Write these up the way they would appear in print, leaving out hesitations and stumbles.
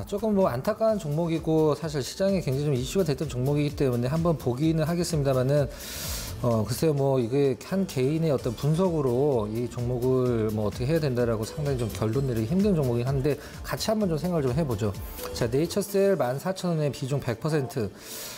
조금 뭐 안타까운 종목이고 사실 시장에 굉장히 좀 이슈가 됐던 종목이기 때문에 한번 보기는 하겠습니다만은 글쎄요 뭐 이게 한 개인의 어떤 분석으로 이 종목을 뭐 어떻게 해야 된다라고 상당히 좀 결론 내리기 힘든 종목이긴 한데 같이 한번 좀 생각을 좀 해보죠. 자, 네이처셀 14,000원에 비중 100%.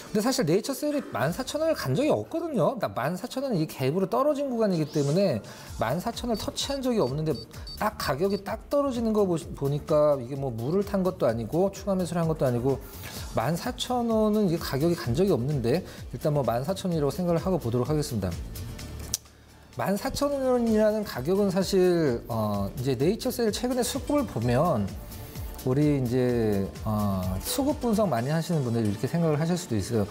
근데 사실 네이처셀이 14,000원을 간 적이 없거든요. 그러니까 14,000원은 이 갭으로 떨어진 구간이기 때문에 14,000원을 터치한 적이 없는데 딱 가격이 딱 떨어지는 거 보니까 이게 뭐 물을 탄 것도 아니고 추가 매수를 한 것도 아니고 14,000원은 이게 가격이 간 적이 없는데 일단 뭐 14,000원이라고 생각을 하고 보도록 하겠습니다. 14,000원이라는 가격은 사실 이제 네이처셀 최근에 수급을 보면 우리 이제 수급 분석 많이 하시는 분들 이렇게 생각을 하실 수도 있어요.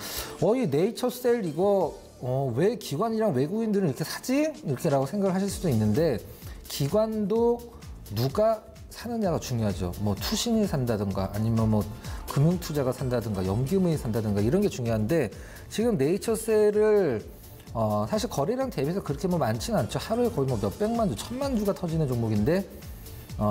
이 네이처셀 이거 왜 기관이랑 외국인들은 이렇게 사지? 이렇게라고 생각을 하실 수도 있는데 기관도 누가 사느냐가 중요하죠. 뭐 투신이 산다든가 아니면 뭐 금융투자가 산다든가 연기금이 산다든가 이런 게 중요한데 지금 네이처셀을 사실 거래량 대비해서 그렇게 뭐 많지는 않죠. 하루에 거의 뭐 몇백만 주, 천만 주가 터지는 종목인데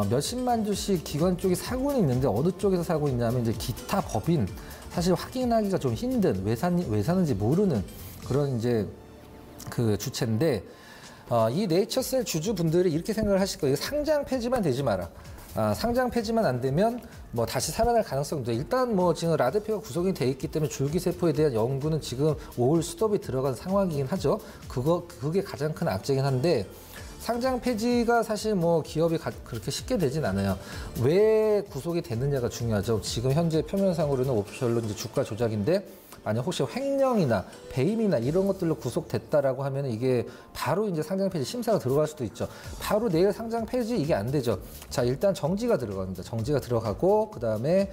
몇십만 주씩 기관 쪽이 사고는 있는데 어느 쪽에서 사고 있냐면 이제 기타 법인 사실 확인하기가 좀 힘든 왜 사는지 모르는 그런 이제 그 주체인데 이 네이처셀 주주분들이 이렇게 생각을 하실 거예요. 상장 폐지만 되지 마라. 상장 폐지만 안 되면 뭐 다시 살아날 가능성도 일단 뭐 지금 라데표가 구성이 돼 있기 때문에 줄기세포에 대한 연구는 지금 5월 스톱이 들어간 상황이긴 하죠. 그게 가장 큰 악재긴 한데 상장 폐지가 사실 뭐 기업이 그렇게 쉽게 되진 않아요. 왜 구속이 됐느냐가 중요하죠. 지금 현재 표면상으로는 오피셜로 이제 주가 조작인데 만약 혹시 횡령이나 배임이나 이런 것들로 구속됐다라고 하면 이게 바로 이제 상장 폐지 심사가 들어갈 수도 있죠. 바로 내일 상장 폐지 이게 안 되죠. 자, 일단 정지가 들어갑니다. 정지가 들어가고 그다음에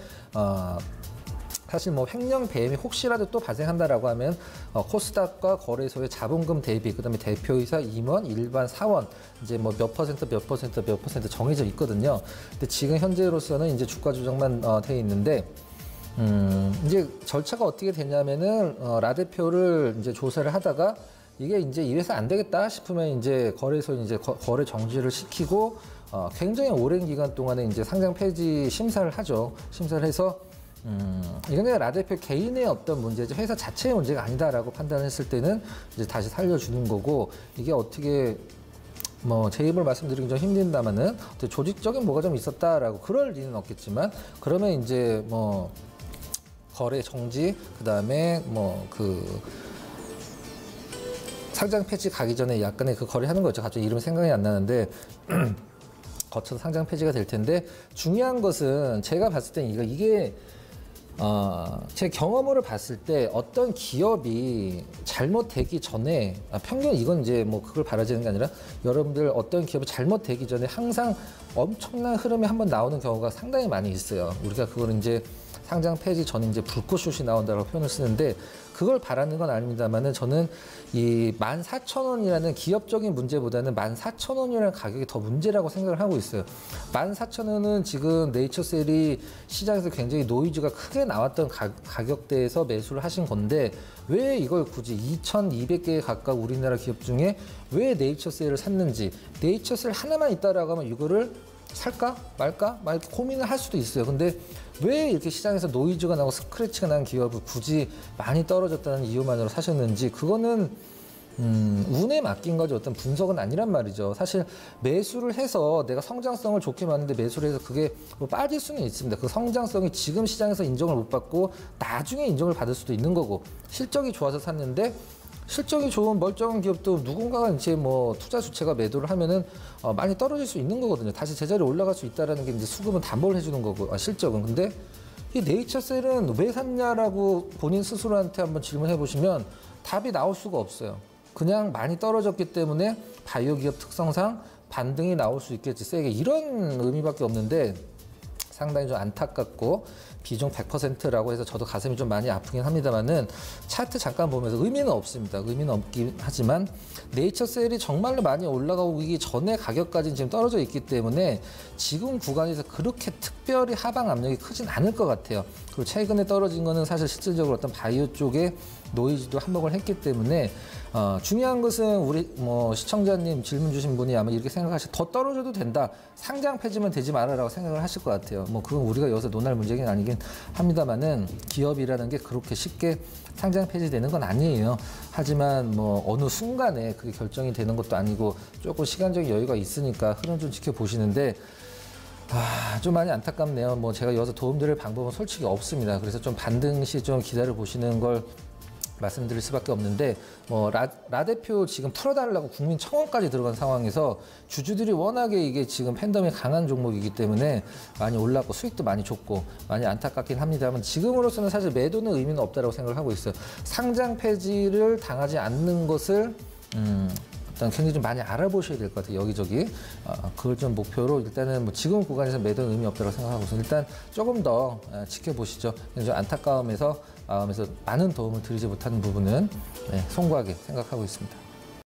사실 뭐 횡령 배임이 혹시라도 또 발생한다라고 하면 코스닥과 거래소의 자본금 대비 그다음에 대표이사 임원, 일반 사원 이제 뭐 몇 퍼센트 정해져 있거든요. 근데 지금 현재로서는 이제 주가 조정만 돼 있는데 이제 절차가 어떻게 되냐면은 라데표를 이제 조사를 하다가 이게 이제 이래서 안 되겠다 싶으면 이제 거래소 이제 거래 정지를 시키고 굉장히 오랜 기간 동안에 이제 상장 폐지 심사를 하죠. 심사를 해서 이거는 라데표 개인의 어떤 문제죠. 회사 자체의 문제가 아니다라고 판단했을 때는 이제 다시 살려주는 거고 이게 어떻게 뭐 제 입을 말씀드리기 좀 힘든다마는 조직적인 뭐가 좀 있었다라고 그럴 리는 없겠지만 그러면 이제 뭐 거래 정지 그다음에 뭐 그 상장 폐지 가기 전에 약간의 그 거래하는 거죠. 갑자기 이름 생각이 안 나는데 거쳐서 상장 폐지가 될 텐데 중요한 것은 제가 봤을 때 이게 제 경험으로 봤을 때 어떤 기업이 잘못되기 전에 평균 이건 이제 뭐 그걸 바라지는 게 아니라 여러분들 어떤 기업이 잘못되기 전에 항상 엄청난 흐름이 한번 나오는 경우가 상당히 많이 있어요. 우리가 그걸 이제 상장 폐지 전에 이제 불꽃슛이 나온다고 표현을 쓰는데 그걸 바라는 건 아닙니다만은 저는 이 14,000원이라는 기업적인 문제보다는 14,000원이라는 가격이 더 문제라고 생각을 하고 있어요. 14,000원은 지금 네이처셀이 시장에서 굉장히 노이즈가 크게 나왔던 가격대에서 매수를 하신 건데 왜 이걸 굳이 2,200개 가까운 우리나라 기업 중에 왜 네이처셀을 샀는지 네이처셀 하나만 있다라고 하면 이거를 살까 말까 막 이렇게 고민을 할 수도 있어요. 근데 왜 이렇게 시장에서 노이즈가 나고 스크래치가 난 기업을 굳이 많이 떨어졌다는 이유만으로 사셨는지 그거는 운에 맡긴 거죠. 어떤 분석은 아니란 말이죠. 사실 매수를 해서 내가 성장성을 좋게 봤는데 매수를 해서 그게 뭐 빠질 수는 있습니다. 그 성장성이 지금 시장에서 인정을 못 받고 나중에 인정을 받을 수도 있는 거고 실적이 좋아서 샀는데 실적이 좋은 멀쩡한 기업도 누군가가 이제 뭐 투자 주체가 매도를 하면은 많이 떨어질 수 있는 거거든요. 다시 제자리에 올라갈 수 있다라는 게 이제 수급은 담보를 해주는 거고 실적은. 근데 이 네이처셀은 왜 샀냐라고 본인 스스로한테 한번 질문해 보시면 답이 나올 수가 없어요. 그냥 많이 떨어졌기 때문에 바이오 기업 특성상 반등이 나올 수 있겠지 세게 이런 의미밖에 없는데 상당히 좀 안타깝고 비중 100%라고 해서 저도 가슴이 좀 많이 아프긴 합니다만은 차트 잠깐 보면서 의미는 없습니다. 의미는 없긴 하지만 네이처셀이 정말로 많이 올라가기 전에 가격까지는 지금 떨어져 있기 때문에 지금 구간에서 그렇게 특별히 하방 압력이 크진 않을 것 같아요. 그리고 최근에 떨어진 거는 사실 실질적으로 어떤 바이오 쪽에 노이즈도 한몫을 했기 때문에 중요한 것은 우리 뭐 시청자님 질문 주신 분이 아마 이렇게 생각하실 더 떨어져도 된다. 상장 폐지만 되지 말아라고 생각을 하실 것 같아요. 뭐 그건 우리가 여기서 논할 문제긴 아니긴 합니다만은 기업이라는 게 그렇게 쉽게 상장 폐지되는 건 아니에요. 하지만 뭐 어느 순간에 그게 결정이 되는 것도 아니고 조금 시간적인 여유가 있으니까 흐름 좀 지켜보시는데 좀 많이 안타깝네요. 뭐 제가 여기서 도움드릴 방법은 솔직히 없습니다. 그래서 좀 반등시 좀 기다려 보시는 걸 말씀드릴 수밖에 없는데 뭐 라 대표 지금 풀어달라고 국민청원까지 들어간 상황에서 주주들이 워낙에 이게 지금 팬덤이 강한 종목이기 때문에 많이 올랐고 수익도 많이 줬고 많이 안타깝긴 합니다만 지금으로서는 사실 매도는 의미는 없다고 생각을 하고 있어요. 상장 폐지를 당하지 않는 것을 일단 굉장히 좀 많이 알아보셔야 될 것 같아요. 여기저기. 그걸 좀 목표로 일단은 뭐 지금 구간에서 매도는 의미 없다고 생각하고 있어요. 일단 조금 더 지켜보시죠. 좀 안타까움에서 마음에서 많은 도움을 드리지 못하는 부분은 송구하게 생각하고 있습니다.